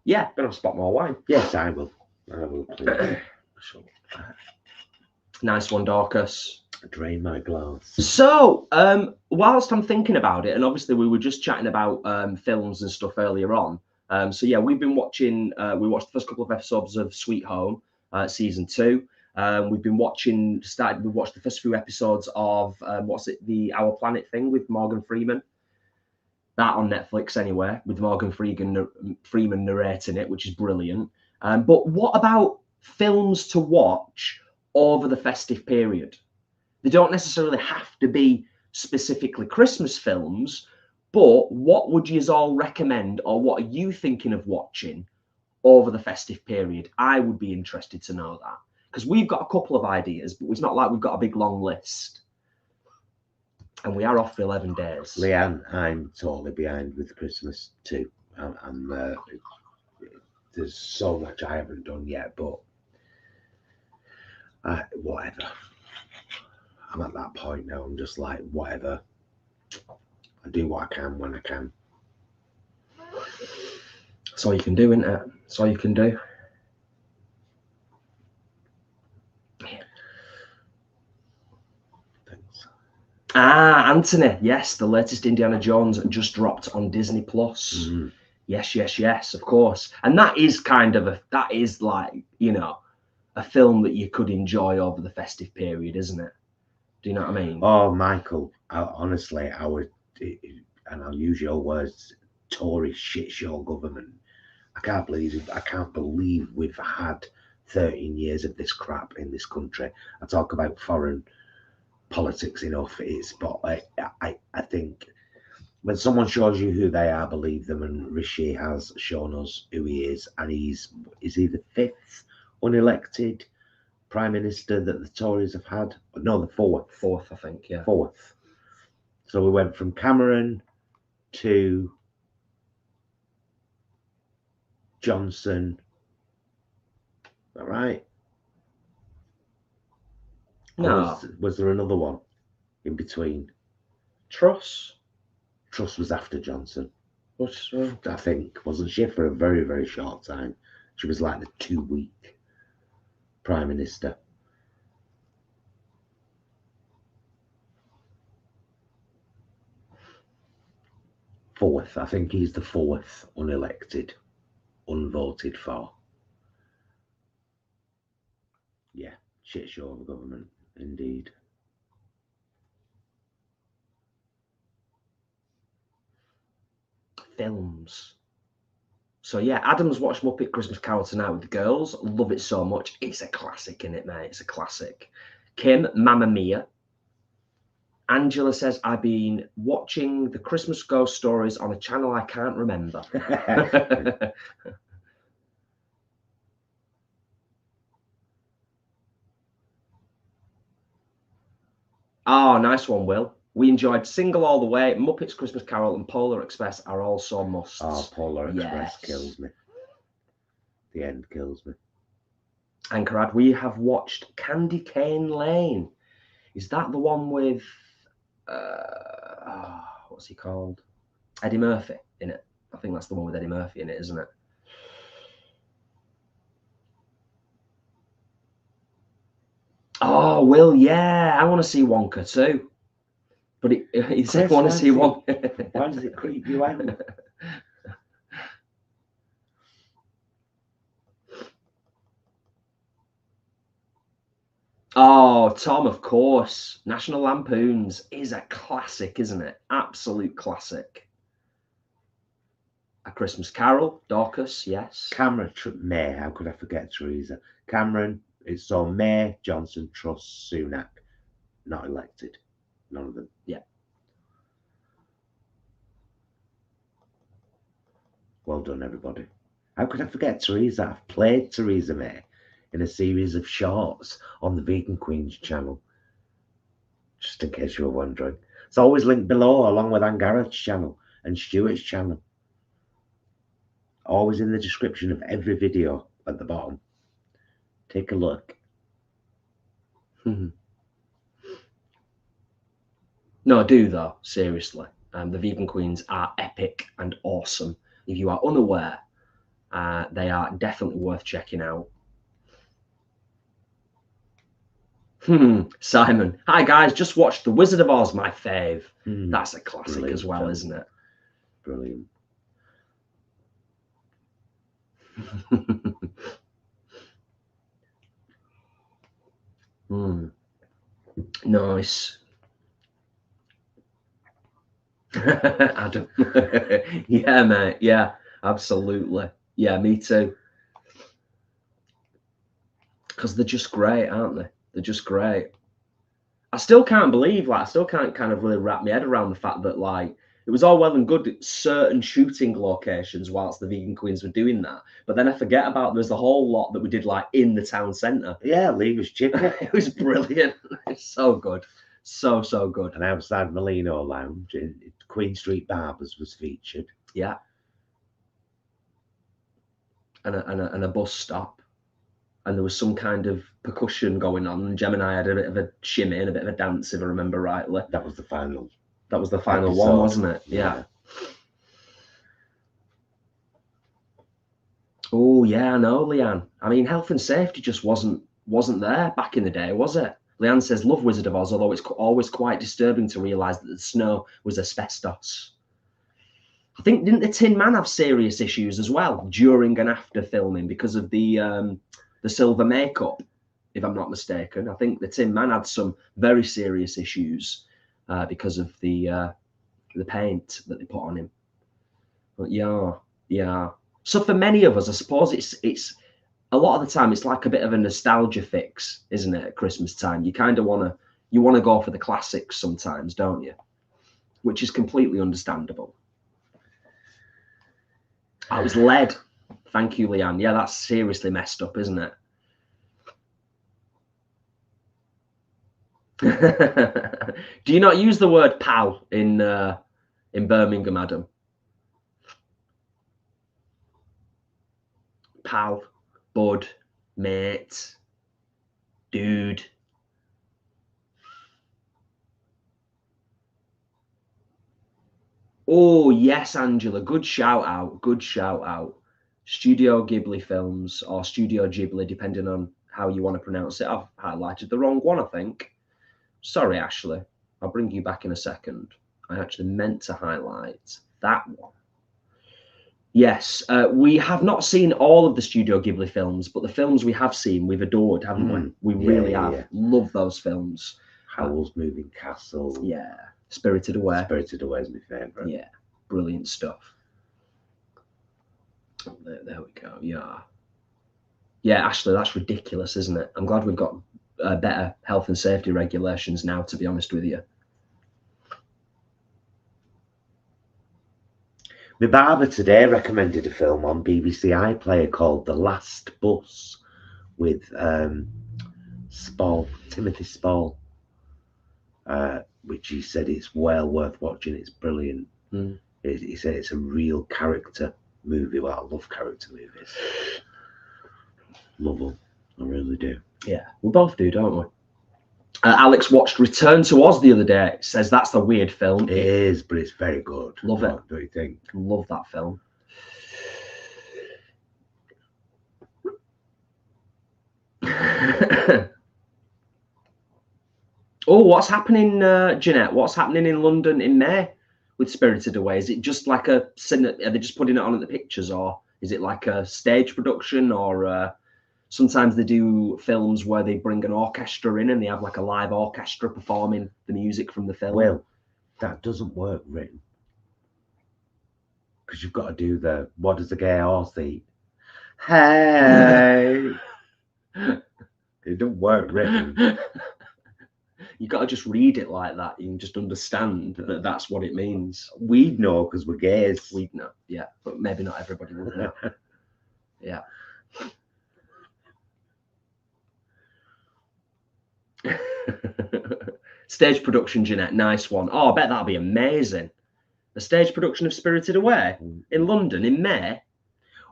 Yeah, gonna spot more wine. Yes, I will. I will, please. Nice one, Dorcas. Drain my glass. So, whilst I'm thinking about it, and obviously we were just chatting about films and stuff earlier on. So yeah, we've been watching. We watched the first couple of episodes of Sweet Home, season 2. We've been watching. We watched the first few episodes of what's it? The Our Planet thing with Morgan Freeman. That on Netflix anyway, with Morgan Freeman narrating it, which is brilliant. But what about films to watch over the festive period? They don't necessarily have to be specifically Christmas films, but what would you all recommend, or what are you thinking of watching over the festive period? I would be interested to know that, because we've got a couple of ideas, but it's not like we've got a big long list. And we are off for 11 days. Leanne, I'm totally behind with Christmas too. There's so much I haven't done yet, but whatever. I'm at that point now. I'm just like, whatever. I do what I can when I can. That's all you can do, isn't it? That's all you can do. Ah, Anthony, yes, the latest Indiana Jones just dropped on Disney Plus. Mm. Yes, of course. And that is kind of that is like, you know, a film that you could enjoy over the festive period, isn't it? Do you know what I mean? Oh, Michael, honestly, I would, and I'll use your words, Tory shit show government. I can't believe we've had 13 years of this crap in this country. I talk about foreign politics enough, but I think when someone shows you who they are, believe them, and Rishi has shown us who he is, and is he the 5th unelected Prime Minister that the Tories have had? No, the 4th. 4th, I think, yeah. 4th. So we went from Cameron to Johnson. Is that right? No. Was there another one in between? Truss? Truss was after Johnson. What's wrong? I think, wasn't she, for a very, very short time? She was like the 2-week Prime Minister. Fourth, I think he's the 4th unelected, unvoted for. Yeah, shit show of government, indeed. Films. So yeah, Adam's watched Muppet Christmas Carol tonight with the girls. Love it so much. It's a classic, isn't it, mate? It's a classic. Kim, Mamma Mia. Angela says, I've been watching the Christmas ghost stories on a channel I can't remember. Oh, nice one, Will. We enjoyed Single All the Way, Muppets Christmas Carol, and Polar Express are also musts. Oh, Polar Express kills me. The end kills me. Anchorad, we have watched Candy Cane Lane. Is that the one with what's he called? Eddie Murphy in it. I think that's the one with Eddie Murphy in it, isn't it? Oh, Will, yeah. I want to see Wonka too. But he said, I want to see Wonka. Why does it creep you out? Oh, Tom, of course. National Lampoons is a classic, isn't it? Absolute classic. A Christmas Carol, Dorcas, yes. Cameron, May, how could I forget Theresa? Cameron, it's so May, Johnson, Truss, Sunak, not elected. None of them. Yeah. Well done, everybody. How could I forget Theresa? I've played Theresa May in a series of shorts on the Vegan Queens channel. Just in case you were wondering. It's always linked below, along with Angharads channel and Stuart's channel. Always in the description of every video at the bottom. Take a look. No, do though, seriously. The vegan queens are epic and awesome. If you are unaware, they are definitely worth checking out. Simon, hi guys, just watched The Wizard of Oz, my fave. That's a classic Brilliant as well, film. isn't it? Brilliant. Nice. Adam. Yeah, mate. Yeah, absolutely. Yeah, me too. Because they're just great, aren't they? They're just great. I still can't believe, like, I still can't kind of really wrap my head around the fact that, like, it was all well and good at certain shooting locations whilst the vegan queens were doing that. But then I forget about there's a whole lot that we did, like, in the town centre. Yeah, Lever's Chicken. It was brilliant. It's so good. So good. And outside Molino Lounge, Queen Street Barbers was featured. Yeah. And a bus stop. And there was some kind of percussion going on. And Gemini had a bit of a shimmy and a bit of a dance, if I remember rightly. That was the final. That was the final episode. one, wasn't it? Yeah. Oh yeah, I know, Leanne. I mean, health and safety just wasn't there back in the day, was it? Leanne says, love Wizard of Oz, although it's always quite disturbing to realise that the snow was asbestos. I think, didn't the Tin Man have serious issues as well during and after filming because of the silver makeup, if I'm not mistaken? I think the Tin Man had some very serious issues because of the paint that they put on him. But yeah. So for many of us, I suppose it's a lot of the time it's like a bit of a nostalgia fix, isn't it? At Christmas time, you kind of want to go for the classics sometimes, don't you? Which is completely understandable. I was lead. Thank you, Leanne. Yeah, that's seriously messed up, isn't it? Do you not use the word pal in Birmingham, Adam? Pal, bud, mate, dude. Oh yes, Angela. Good shout out. Good shout out. Studio Ghibli films, or Studio Ghibli, depending on how you want to pronounce it. I've highlighted the wrong one, I think. Sorry, Ashley. I'll bring you back in a second. I actually meant to highlight that one. Yes, we have not seen all of the Studio Ghibli films, but the films we have seen, we've adored, haven't we? We really have. Yeah. Love those films. Howl's Moving Castle. Yeah. Spirited Away. Spirited Away is my favourite. Yeah. Brilliant stuff. There we go. Yeah. Yeah, Ashley, that's ridiculous, isn't it? I'm glad we've got better health and safety regulations now, to be honest with you. My barber today recommended a film on BBC iPlayer called The Last Bus with Timothy Spall, which he said it's well worth watching. It's brilliant. He said it's a real character movie. Well, I love character movies. Love them. I really do. Yeah, we both do, don't we? Alex watched Return to Oz the other day. Says that's a weird film. It is, but it's very good. Love it. What do you think? Love that film. Oh, what's happening, Jeanette? What's happening in London in May with Spirited Away? Is it just like are they just putting it on at the pictures, or is it like a stage production, or sometimes they do films where they bring an orchestra in and they have like a live orchestra performing the music from the film? Well, that doesn't work written. Because you've got to do the, what does the gay horse eat? Hey! It doesn't work written. You got to just read it like that. You can just understand that that's what it means. We'd know because we're gays. We'd know, yeah. But maybe not everybody would know. Yeah. Stage production, Jeanette, nice one. Oh, I bet that'll be amazing. A stage production of Spirited Away in London in May.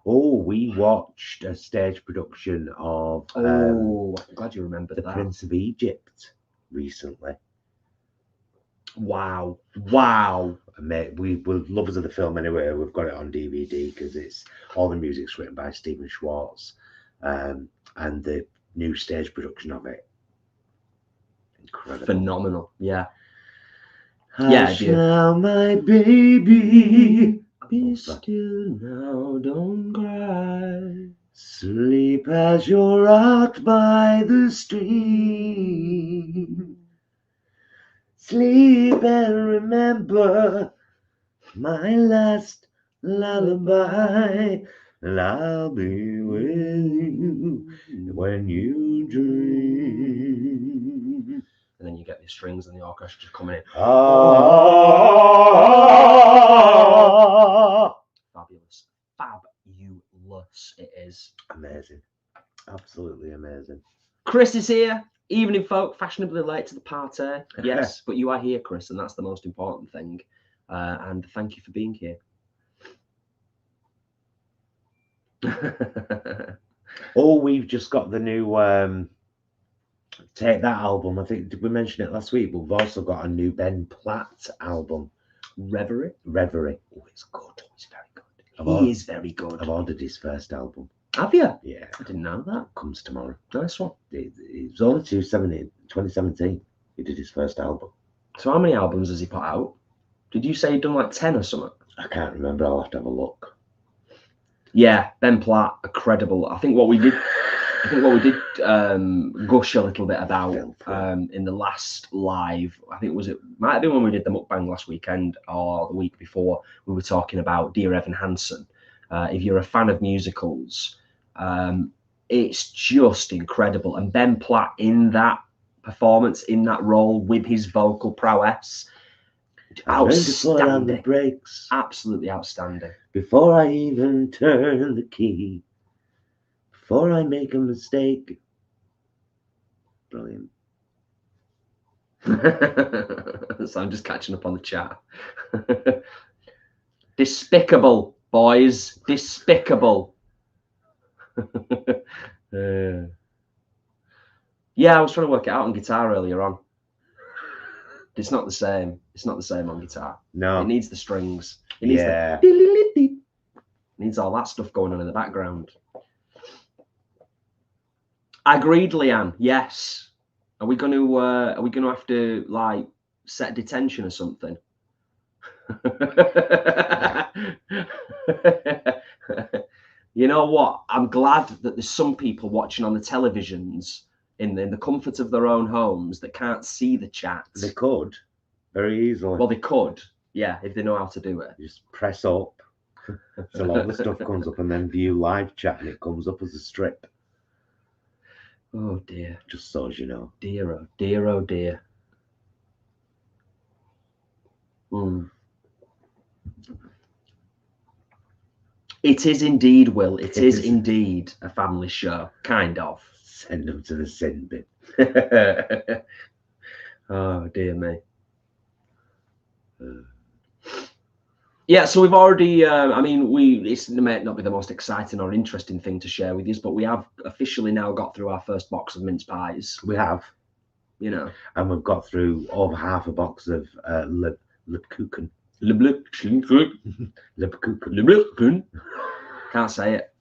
Oh, we watched a stage production of I'm glad you remembered The that. Prince of Egypt recently. Wow. Wow. Mate, we lovers of the film anyway. We've got it on DVD because it's all the music's written by Stephen Schwartz, and the new stage production of it, incredible, Phenomenal. Yeah. Hush now, my baby, be still now, don't cry. Sleep as you're rocked by the stream. Sleep and remember my last lullaby, and I'll be with you when you dream. And then you get the strings and the orchestra coming in. Ah. Fabulous. Fabulous it is. Amazing. Absolutely amazing. Chris is here. Evening folk, fashionably late to the party. Yes, but you are here, Chris, and that's the most important thing. And thank you for being here. Oh, we've just got the new Take That album. I think, did we mention it last week? But we've also got a new Ben Platt album. Reverie. Oh, it's good. He's very good. He is very good. I've ordered his first album. Have you? Yeah. I didn't know that. Comes tomorrow. Nice one. It was only 2017. He did his first album. So how many albums has he put out? Did you say he'd done like 10 or something? I can't remember. I'll have to have a look. Yeah, Ben Platt, incredible. I think what we did gush a little bit about in the last live, I think it might have been when we did the mukbang last weekend or the week before, we were talking about Dear Evan Hansen. If you're a fan of musicals, it's just incredible. And Ben Platt in that performance, in that role with his vocal prowess, outstanding. On the brakes. Absolutely outstanding. Before I even turn the key. Before I make a mistake. Brilliant. So I'm just catching up on the chat. Despicable, boys. Despicable. Yeah, I was trying to work it out on guitar earlier on. It's not the same. It's not the same on guitar. No. It needs the strings. It needs it needs all that stuff going on in the background. Agreed, Leanne. Yes. Are we gonna have to like set detention or something? You know what? I'm glad that there's some people watching on the televisions in the comfort of their own homes that can't see the chat. They could very easily. Well, they could, yeah, if they know how to do it. Just press up. So all the stuff comes up, and then view live chat, and it comes up as a strip. Oh dear. Just so as you know. Dear, oh dear, oh dear. It is indeed, Will. It is indeed a family show, kind of. Send them to the sin bin. Oh dear me. Yeah, so we've already, I mean, it may not be the most exciting or interesting thing to share with you, but we have officially now got through our first box of mince pies. We have. You know. And we've got through over half a box of Lebkuchen. Lebkuchen. Can't say it.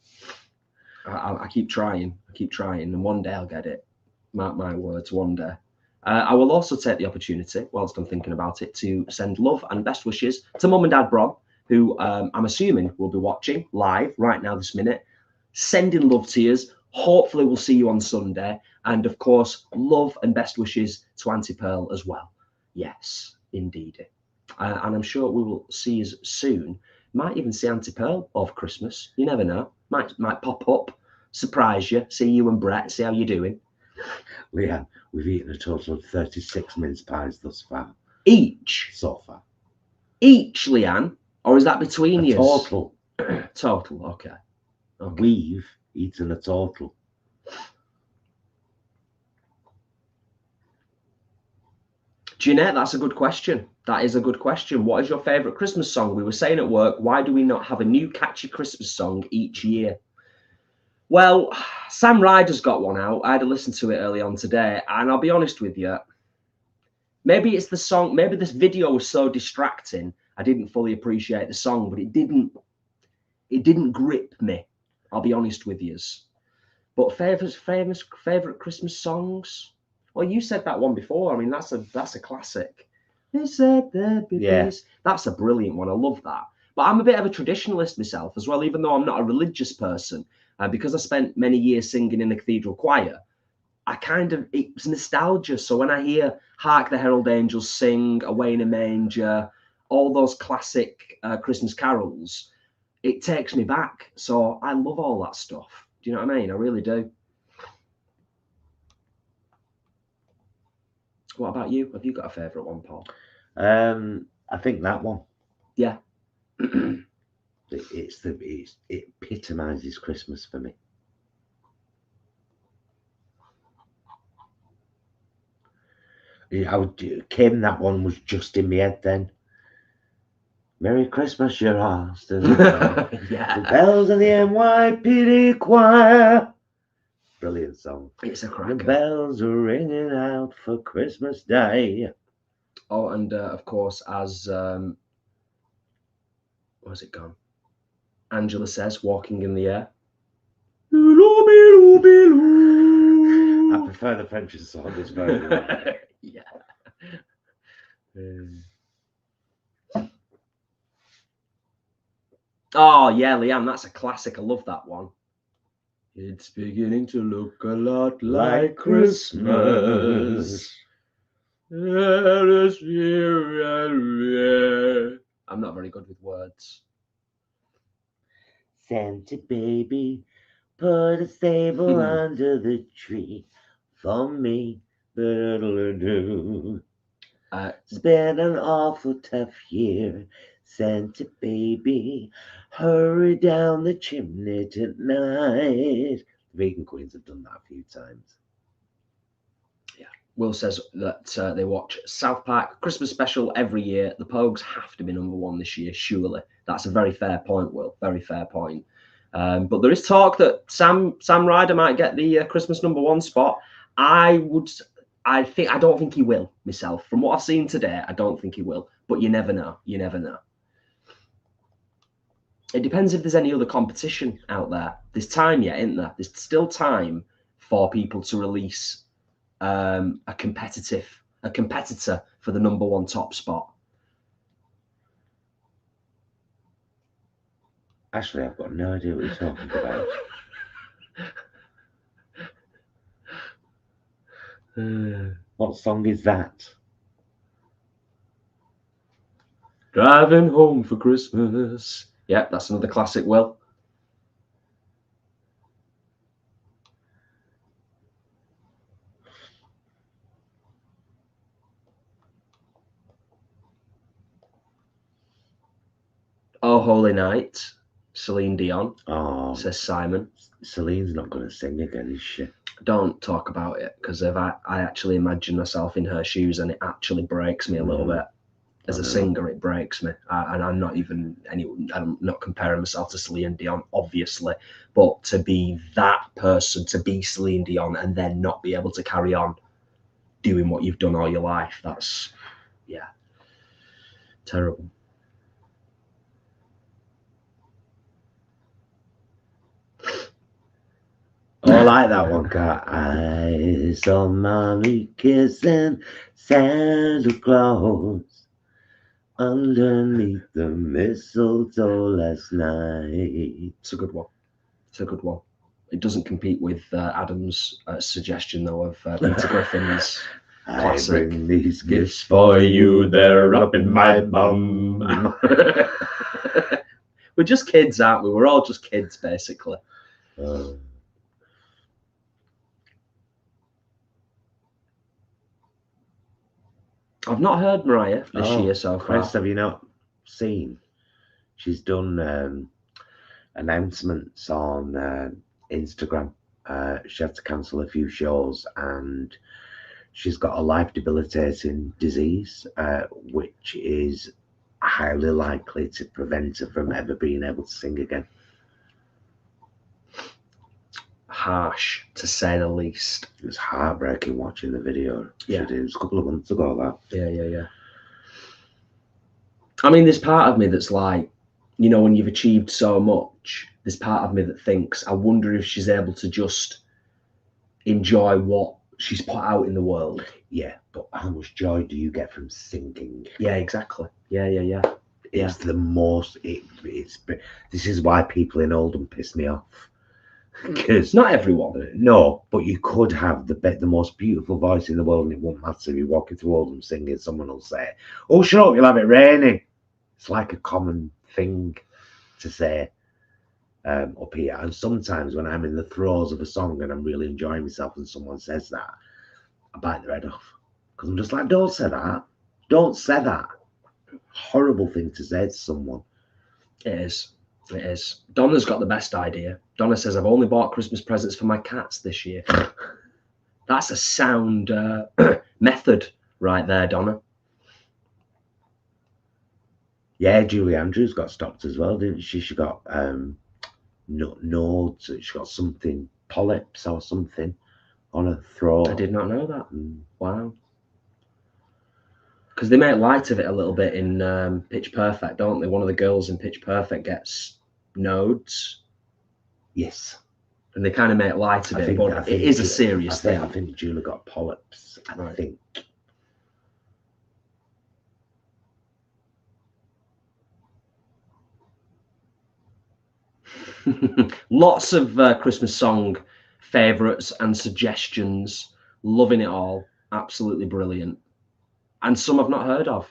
I keep trying. And one day I'll get it. Mark my words, one day. I will also take the opportunity, whilst I'm thinking about it, to send love and best wishes to Mum and Dad Brom, who I'm assuming will be watching live right now this minute. Sending love to you. Hopefully we'll see you on Sunday. And of course, love and best wishes to Auntie Pearl as well. Yes, indeed. And I'm sure we will see you soon. Might even see Auntie Pearl over Christmas. You never know. Might pop up, surprise you, see you and Brett, see how you're doing. Leanne, we've eaten a total of 36 mince pies thus far. Each? So far. Each, Leanne? Or is that between you? Total. Total, okay. We've eaten a total. Jeanette, that's a good question. That is a good question. What is your favourite Christmas song? We were saying at work, why do we not have a new catchy Christmas song each year? Well, Sam Ryder's got one out. I had to listen to it early on today, and I'll be honest with you. Maybe it's the song. Maybe this video was so distracting, I didn't fully appreciate the song, but it didn't grip me. I'll be honest with you. But favorite Christmas songs? Well, you said that one before. I mean, that's a classic. Yeah. That's a brilliant one. I love that. But I'm a bit of a traditionalist myself as well, even though I'm not a religious person. Because I spent many years singing in a cathedral choir, it's nostalgia. So when I hear Hark the Herald Angels Sing, Away in a Manger, all those classic Christmas carols, it takes me back. So I love all that stuff. Do you know what I mean? I really do. What about you? Have you got a favourite one, Paul? I think that one. Yeah. It epitomises Christmas for me. Kim, that one was just in my head then. Merry Christmas, you're ours. Yeah. The bells of the NYPD choir. Brilliant song. It's a cracker. The bells are ringing out for Christmas Day. Oh, and of course, as where's it gone? Angela says, "Walking in the Air." I prefer the French song as well. Yeah. Oh yeah, Leanne, that's a classic. I love that one. It's beginning to look a lot like Christmas. I'm not very good with words. Santa baby, put a stable under the tree for me. It's been an awful tough year. Santa baby, hurry down the chimney tonight. The Vegan Queens have done that a few times. Yeah. Will says that they watch South Park Christmas special every year. The Pogues have to be #1 this year, surely. That's a very fair point, Will. Very fair point. But there is talk that Sam Ryder might get the Christmas #1 spot. I don't think he will myself. From what I've seen today, I don't think he will. But you never know. You never know. It depends if there's any other competition out there. There's time yet, isn't there? There's still time for people to release a competitor for the #1 top spot. Actually, I've got no idea what you're talking about. What song is that? Driving home for Christmas. Yeah, that's another classic, Will. Oh Holy Night, Celine Dion. Oh, says Simon. Celine's not going to sing again, is she? Don't talk about it, because if I actually imagine myself in her shoes, and it actually breaks me a little bit. As a singer, it breaks me, and I'm not comparing myself to Celine Dion, obviously, but to be that person, to be Celine Dion, and then not be able to carry on doing what you've done all your life, that's, yeah, terrible. Oh, I like that one. Got eyes on mommy kissing Santa Claus underneath the mistletoe last night. It's a good one. It's a good one. It doesn't compete with Adam's suggestion, though, of Peter Griffin's classic. I bring these gifts for you, they're up in my bum. We're just kids, aren't we? We're all just kids, basically. I've not heard Mariah this year so far. Chris, have you not seen? She's done announcements on Instagram. She had to cancel a few shows, and She's got a life debilitating disease, which is highly likely to prevent her from ever being able to sing again. Harsh, to say the least. It was heartbreaking watching the video. Yeah. It was a couple of months ago, that. Yeah. I mean, there's part of me that's like, you know, when you've achieved so much, there's part of me that thinks, I wonder if she's able to just enjoy what she's put out in the world. Yeah, but how much joy do you get from singing? Yeah, exactly. Yeah. It's the most. This is why people in Oldham piss me off. Because not everyone. No, but you could have the most beautiful voice in the world, and it won't matter if you're walking through Oldham singing. Someone will say, "Oh, shut up! You'll have it raining." It's like a common thing to say up here. And sometimes when I'm in the throes of a song and I'm really enjoying myself, and someone says that, I bite their head off because I'm just like, "Don't say that! Don't say that!" Horrible thing to say to someone. It is. Donna's got the best idea. Donna says, I've only bought Christmas presents for my cats this year. That's a sound method right there, Donna. Yeah, Julie Andrews got stopped as well, didn't she? She got nodes. She got something, polyps or something on her throat. I did not know that. Wow. Because they make light of it a little bit in Pitch Perfect, don't they? One of the girls in Pitch Perfect gets nodes. Yes. And they kind of make light of it, but it is a serious thing. I think Julie got polyps. I think. Lots of Christmas song favourites and suggestions. Loving it all. Absolutely brilliant. And some I've not heard of.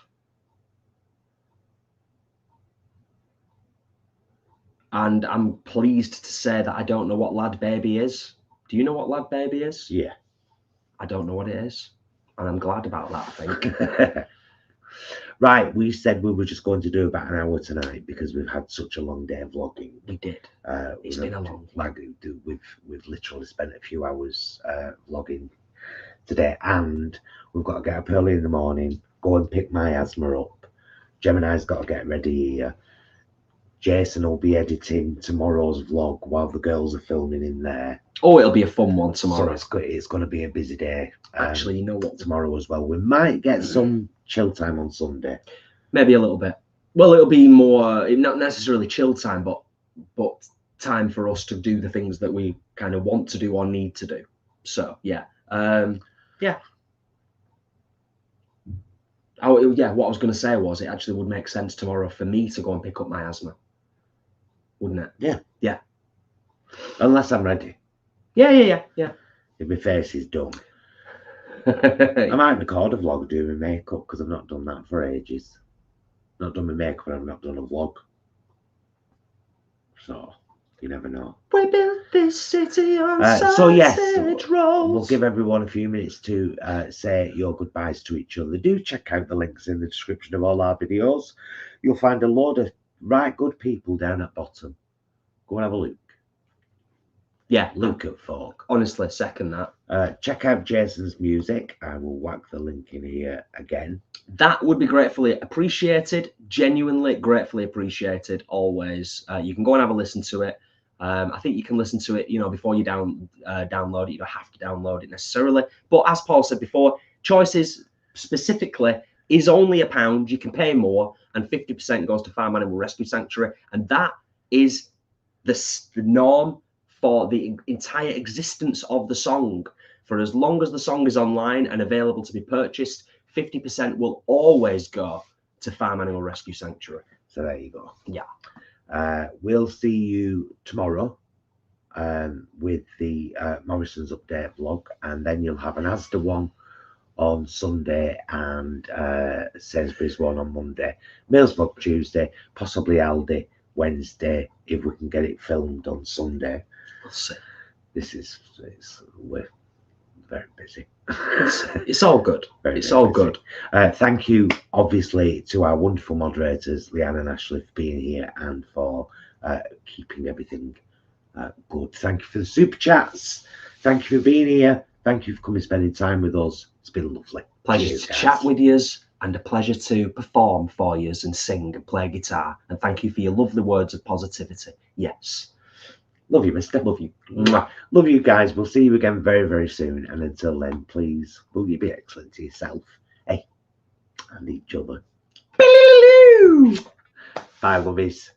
And I'm pleased to say that I don't know what Lad Baby is. Do you know what Lad Baby is? Yeah. I don't know what it is. And I'm glad about that, I think. Right, we said we were just going to do about an hour tonight because we've had such a long day of vlogging. We did. It's been a long day. We've literally spent a few hours vlogging today, and we've got to get up early in the morning, go and pick my asthma up. Gemini's got to get ready here. Jason will be editing tomorrow's vlog while the girls are filming in there. Oh, it'll be a fun one tomorrow. So it's going to be a busy day. Actually, you know what? Tomorrow as well. We might get some chill time on Sunday. Maybe a little bit. Well, it'll be more, not necessarily chill time, but time for us to do the things that we kind of want to do or need to do. So, yeah. Yeah. Oh, yeah, what I was going to say was it actually would make sense tomorrow for me to go and pick up my asthma. Wouldn't it? Yeah. Yeah. Unless I'm ready. Yeah. If my face is done. I might record a vlog doing my makeup because I've not done that for ages. Not done my makeup and I've not done a vlog. So, you never know. We built this city on so yes, rolls. We'll give everyone a few minutes to say your goodbyes to each other. Do check out the links in the description of all our videos. You'll find a load of right good people down at bottom. Go and have a look. Yeah, look at folk. Honestly, second that. Check out Jason's music. I will whack the link in here again. That would be gratefully appreciated. Genuinely gratefully appreciated. Always. You can go and have a listen to it. I think you can listen to it, before you download it. You don't have to download it necessarily. But as Paul said before, Choices specifically is only £1. You can pay more, and 50% goes to Farm Animal Rescue Sanctuary, and that is the norm for the entire existence of the song. For as long as the song is online and available to be purchased, 50% will always go to Farm Animal Rescue Sanctuary. So there you go. Yeah. We'll see you tomorrow with the Morrison's Update vlog, and then you'll have an Asda one on Sunday and Sainsbury's one on Monday. Meals vlog Tuesday, possibly Aldi Wednesday if we can get it filmed on Sunday. We'll see. We're very busy. It's all good. It's all good. Thank you, obviously, to our wonderful moderators, Leanne and Ashley, for being here and for keeping everything good. Thank you for the super chats. Thank you for being here. Thank you for coming, spending time with us. It's been lovely. Pleasure Cheers, to guys. chat with yous, and a pleasure to perform for yous and sing and play guitar. And thank you for your lovely words of positivity. Yes. Love you, mister. Love you. Mwah. Love you guys. We'll see you again very, very soon. And until then, please, will you be excellent to yourself, and each other. Bye, lovies.